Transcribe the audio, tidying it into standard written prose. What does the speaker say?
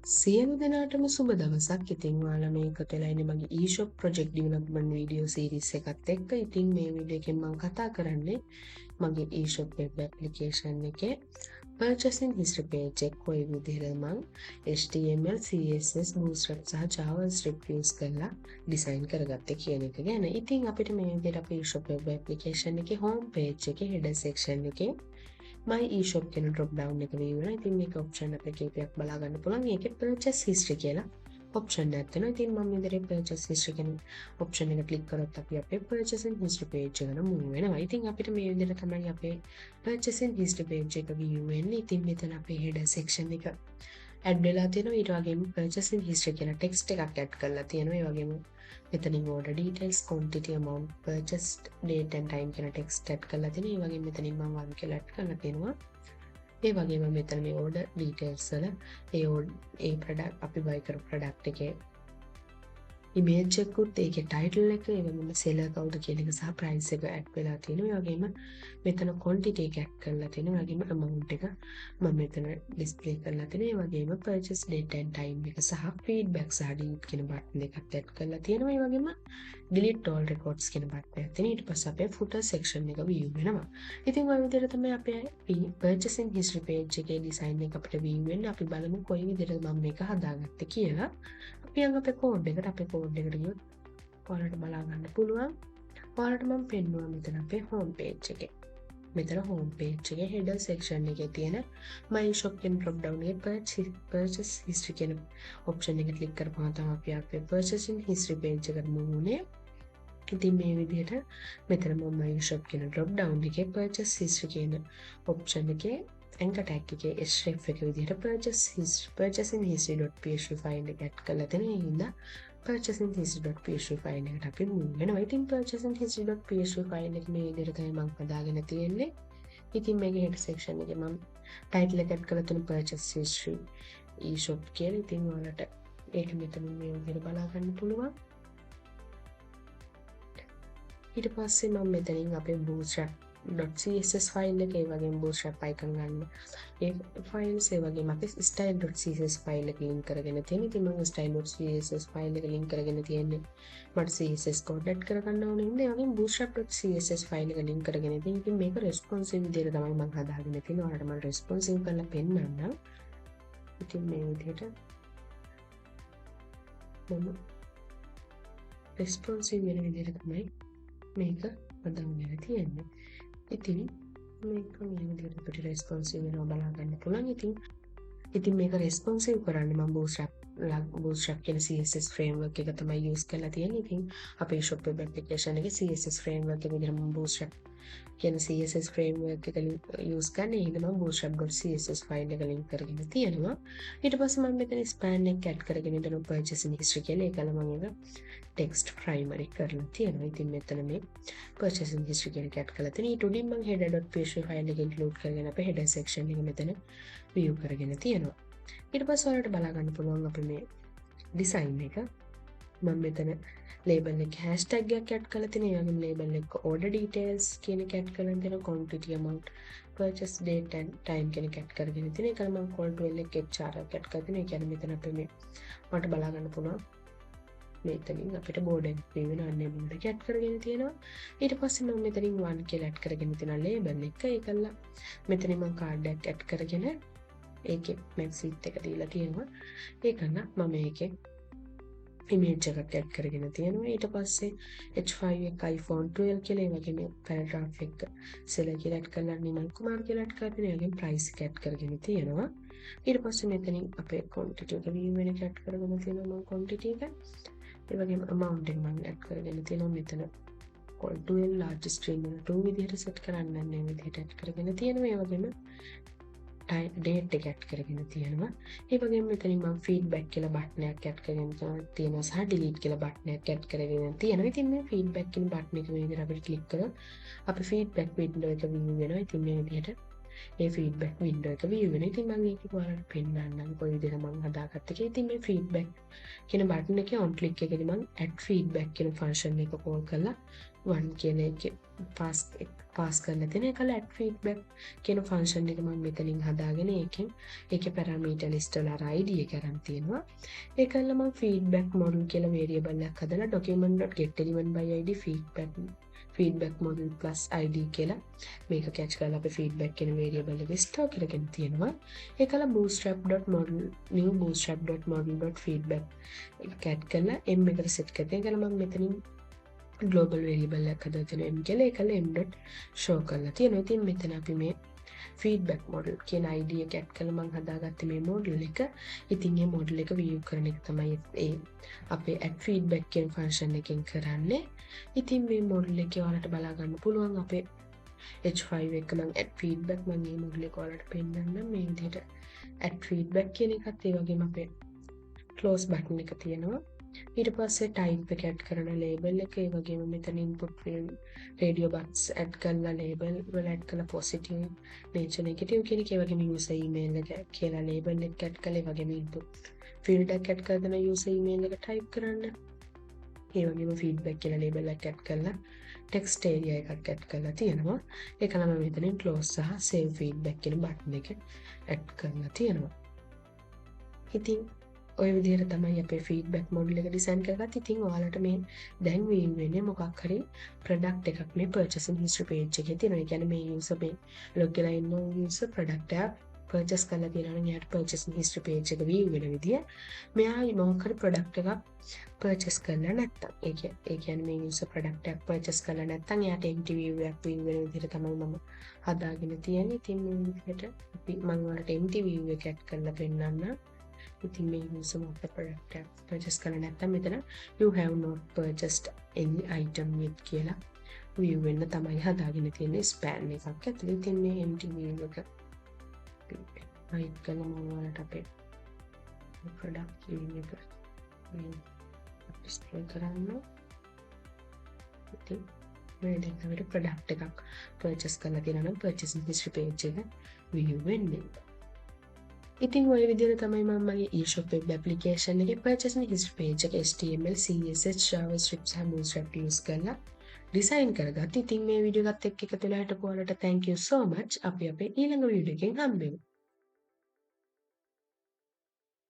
සියලු දෙනාටම සුබ දවසක්. ඉතින් ඔයාලා මේකට වෙලා ඉන්නේ මගේ e-shop project development video series එකත් එක්ක. ඉතින් මේ වීඩියෝ එකෙන් මම කතා කරන්නේ මගේ e-shop web application එකේ purchasing history page එක කොයි විදිහටද මම HTML, CSS, Bootstrap සහ JavaScript use කරලා design කරගත්තේ කියන එක ගැන. ඉතින් අපිට මේ විදිහට අපේ e-shop web application එකේ home page එකේ header section එකේ my e-shop කියන drop down එක වීවලා. ඉතින් මේක option අපේ කීපයක් බලා ගන්න පුළුවන්. ඒකේ purchase history කියලා option එකක් තියෙනවා. ඉතින් මම ඉදිරියේ purchase history කියන option එක click කරොත් අපි අපේ purchasing history page එකට move වෙනවා. ඉතින් අපිට මේ විදිහට තමයි අපේ purchasing history page එක view වෙන්නේ. ඉතින් මෙතන අපේ header section එක add වෙලා තියෙනවා. ඊට වගේම purchasing history කියන text එකක් add කරලා තියෙනවා. ඒ වගේම මෙතනින් order details, quantity, amount purchased, date and time කියන text add කරලා තියෙනවා. ඒ වගේම මෙතනින් මම one කියලා add කරලා තියෙනවා. ඒ වගේම මෙතන මේ order details වල ඒ product අපි buy කරපු product එකේ image එකකුත් ඒකේ title එක ඒ වගේම seller කවුද කියන එක සහ price එක add වෙලා තියෙනවා. ඒ වගේම මෙතන quantity එක add කරලා තියෙනවා. ඒ වගේම amount එක මම මෙතන display කරලා තියෙනවා. ඒ වගේම purchase date and time එක සහ feedback සහ delete කියන button එකත් add කරලා තියෙනවා. ඒ වගේම delete all records කියන button එකක් තියෙනවා. ඊට පස්සේ අපේ footer section එක view වෙනවා. ඉතින් ඔය විදිහට තමයි අපේ purchasing history page එකේ design එක අපිට view වෙන්නේ. අපි බලමු කොයි විදිහටද මම මේක හදාගත්තේ කියලා. අපි යන් අපේ කෝඩ් එකට ගියොත් ඔයාලට බලා ගන්න පුළුවන්. ඔයාලට මම පෙන්නුවා මෙතන අපේ home page එකේ. මෙතන home page එකේ header section එකේ තියෙන my shop කියන drop down එකේ purchase history කියන option එක click කරපුවම තමයි අපි අපේ purchasing history page එකට move වෙන්නේ. ඉතින් මේ විදිහට මෙතන මම my shop කියන drop down එකේ purchase history කියන option එකේ anchor tag එකේ href එක විදිහට purchasing history.php file එක add කරලා තියෙනවා. ඒ හින්දා purchasing history.php file එකට අපි move වෙනවා. ඉතින් purchasing history.php file එක මේ විදිහට තමයි මම හදාගෙන තියෙන්නේ. ඉතින් මේකේ header section එකේ මම title එක add කරලා තියෙන purchase history e-shop කියලා. ඉතින් ඔයාලට ඒක මෙතන මේ විදිහට බලා ගන්න පුළුවන්. ඊට පස්සේ මම මෙතනින් අපේ bootstrap.css ෆයිල් එක ඒ වගේම bootstrap icon ගන්න ඒ ෆයිල්ස් ඒ වගේම අපේ style.css ෆයිල් එක ලින්ක් කරගෙන තියෙනවා. ඉතින් මම style.css ෆයිල් එක ලින්ක් කරගෙන තියෙන්නේ මට css code add කරගන්න ඕනේ ඉන්නේ. ඒ වගේම bootstrap.css ෆයිල් එක ලින්ක් කරගෙන තියෙනවා. ඉතින් මේක responsive විදිහට තමයි මම හදාගෙන තියෙන්නේ. ඔයාලට මම responsive කරලා පෙන්නන්නම්. ඉතින් මේ විදිහට මම responsive වෙන විදිහට තමයි මේක හදාගෙන තියෙන්නේ. ඉතින් මේක මේ විදිහට අපිට responsive වෙනවා බලා ගන්න පුළුවන්. ඉතින් මේක responsive කරන්න මම bootstrap කියන CSS framework එක තමයි use කරලා තියෙන්නේ. ඉතින් අපේ shop web application එකේ CSS framework එක විදිහට මම bootstrap කියන CSS framework එක use කරන්නේ. ඒ හින්දා මම bootstrap.css file එක link කරගෙන තියෙනවා. ඊට පස්සේ මම මෙතන span එක add කරගෙන ඉඳලා purchasing history කියලා ඒකල මම ඒක text primary කරලා තියෙනවා. ඉතින් මෙතන මේ purchasing history කියන එක add කරලා තියෙනවා. ඊට උඩින් මම header.php file එක include කරගෙන අපේ header section එක මෙතන view කරගෙන තියෙනවා. ඊට පස්සේ ඔයාලට බලා ගන්න පුළුවන් අපේ මේ design එක. මම මෙතන label එක hashtag එකක් add කරලා තියෙනවා. ඒ වගේම label එක order details කියන එක add කරලා තියෙනවා. quantity, amount, purchase date and time කියන එක add කරගෙන තියෙනවා. ඒකල මම call to එක HR එකක් add කරලා තියෙනවා. ඒ කියන්නේ මෙතන අපේ මේ මට බලා ගන්න පුළුවන් මෙතනින් අපිට border එක වෙන අන්නේ border එක add කරගෙන තියෙනවා. ඊට පස්සේ මම මෙතනින් 1 කියලා add කරගෙන තියෙනවා label එක. ඒකල මෙතනින් මම card එකක් add කරගෙන ඒකේ max width එක දීලා තියෙනවා. ඒකන මම ඒකේ image එකක් add කරගෙන තියෙනවා. ඊට පස්සේ H5 එක iPhone 12 කියලා ඒ වගේම paragraph එක select කියලා add කරලා නිමල් කුමාර් කියලා add කරගෙන ඒ වගේම price එක add කරගෙන තියෙනවා. ඊට පස්සේ මෙතනින් අපේ quantity එක view වෙන එක add කරගෙන තියෙනවා. මම quantity එක ඒ වගේම amount එක මම add කරගෙන තියෙනවා. මෙතන call to large string එක 2 විදිහට set කරන්න මේ විදිහට add කරගෙන තියෙනවා. ඒ වගේම date එක add කරගෙන තියෙනවා. ඒ වගේම මෙතනින් මම feedback කියලා button එකක් add කරගෙන තියෙනවා සහ delete කියලා button එකක් add කරගෙන තියෙනවා. ඉතින් මේ feedback කියන button එක මේ විදිහට අපිට click කරලා අපේ feedback window එක view වෙනවා. ඉතින් මේ විදිහට ඒ ෆීඩ්බැක් වින්ඩෝ එක view වෙනවා. ඉතින් මම ඒක ඔයාලට පෙන්නන්නම් කොයි විදිහට මම හදාගත්ත කියලා. ඉතින් මේ ෆීඩ්බැක් කියන බටන් එකේ on click එකේදී මම add feedback කියන ෆන්ක්ෂන් එක කෝල් කරලා 1 කියන එකේ පාස් කරලා තියෙන එකල add feedback කියන ෆන්ක්ෂන් එක මම මෙතනින් හදාගෙන ඒකේ පැරමීටර් ලිස්ට් වල අර id එක අරන් තියෙනවා. ඒකල මම feedback model කියලා variable එකක් හදලා document.getElementById feedback model plus id කියලා මේක catch කරලා අපි feedback කියන variable එක store කරගෙන තියෙනවා. ඒකල bootstrap.model new bootstrap.model.feedback එක add කරලා m එකට set කරලා ඒකල මම මෙතනින් global variable එකක් හදලා තියෙනවා m කියලා ඒකල m.show කරලා තියෙනවා. ඉතින් මෙතන අපි මේ feedback model කියන id එක add කරලා මම හදාගත්තේ මේ model එක. ඉතින් මේ model එක view කරන එක තමයි ඒ අපේ add feedback කියන function එකෙන් කරන්නේ. ඉතින් මේ model එකේ ඔයාලට බලා ගන්න පුළුවන් අපේ h5 එක මම add feedback මම මේ model එක ඔයාලට පෙන්නන්නම්. මේ විදිහට add feedback කියන එකත් ඒ වගේම අපේ close button එක තියෙනවා. ඊට පස්සේ type එක add කරන label එක ඒ වගේම මෙතන input radio buttons add කරලා label වල add කරලා positive nature negative කියන එක ඒ වගේම user email එක කියලා label එක add කරලා ඒ වගේම input field එක add කරන user email එක type කරන්න. ඒ වගේම feedback කියලා label එක add කරලා text area එකක් add කරලා තියෙනවා. ඒක නම් මෙතනින් close සහ save feedback කියන button එක add කරලා තියෙනවා. ඉතින් ඔය විදිහට තමයි අපේ feedback model එක design කරගත්තේ. ඉතින් ඔයාලට මේ දැන් view වෙන්නේ මොකක් හරි product එකක් මේ purchasing history page එකේ තියෙනවා. ඒ කියන්නේ මේ user මේ log වෙලා ඉන්න user product එකක් purchase කරලා තියෙනවා නම් එයාට purchasing history page එක view වෙන විදිය. මෙයා මොකක් හරි product එකක් purchase කරලා නැත්තම් ඒ කියන්නේ මේ user product එකක් purchase කරලා නැත්තම් එයාට empty view එකක් view වෙන විදිහට තමයි මම හදාගෙන තියෙන්නේ. ඉතින් මේ විදිහට අපි මම ඔයාලට empty view එකක් add කරලා පෙන්නන්නම්. ඉතින් මේ user මොකද product එක purchase කරලා නැත්නම් මෙතන you have not purchased any item yet කියලා view වෙන්න තමයි හදාගෙන තියෙන්නේ span එකක් ඇතුළේ. ඉතින් මේ empty view එක hide කරලා මම ඔයාලට අපේ product view එක display කරන්න. ඉතින් මේ දැන් අපිට product එකක් purchase කරලා තියෙනවා නම් purchasing history page එක view වෙන්නේ. ඉතින් ඔය විදිහට තමයි මම මගේ eShop web application එකේ purchasing history page එක HTML, CSS, JavaScript සහ Bootstrap use කරලා design කරගත්තා. ඉතින් මේ වීඩියෝ එකත් එක්ක එකතු වෙලා හිටපු ඔයාලට thank you so much. අපි අපේ ඊළඟ වීඩියෝ එකෙන් හම්බෙමු.